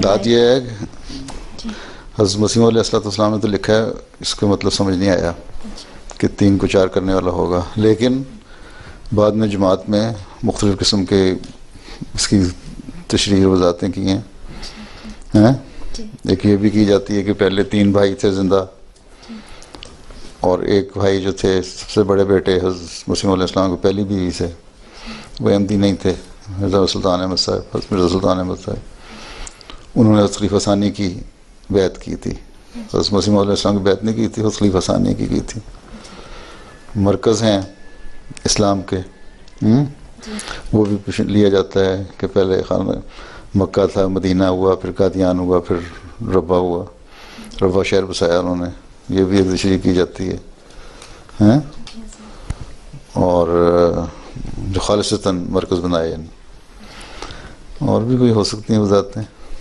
बात यह है कि हज़रत मसीह अलैहिस्सलाम ने तो लिखा है, इसका मतलब समझ नहीं आया कि 3 को 4 करने वाला होगा, लेकिन बाद में जमात में मुख्तलिफ़ किस्म के इसकी तशरीह वज़ाहतें की हैं। एक ये भी की जाती है कि पहले 3 भाई थे ज़िंदा, और एक भाई जो थे सबसे बड़े बेटे हज़रत मसीह अलैहिस्सलाम के पहली बीवी से, वो अहमदी नहीं थे, मिर्ज़ा सुल्तान अहमद साहब, मिर्ज़ा सुल्तान अहमद साहब, उन्होंने हज़रत खलीफा सानी की बैत की थी। हज़रत मसीह अलैहिस्सलाम की बैत नहीं की थी, हज़रत खलीफा सानी की थी। मरकज़ हैं इस्लाम के, वो भी लिया जाता है कि पहले खाना मक्का था, मदीना हुआ, फिर कादियान हुआ, फिर रब्बा हुआ, रब्बा शहर बसाया उन्होंने, ये भी एक तशरीह की जाती है, हैं? और जो खालिसतन मरकज़ बनाए, और भी कोई हो सकती हैं वज़ाहतें।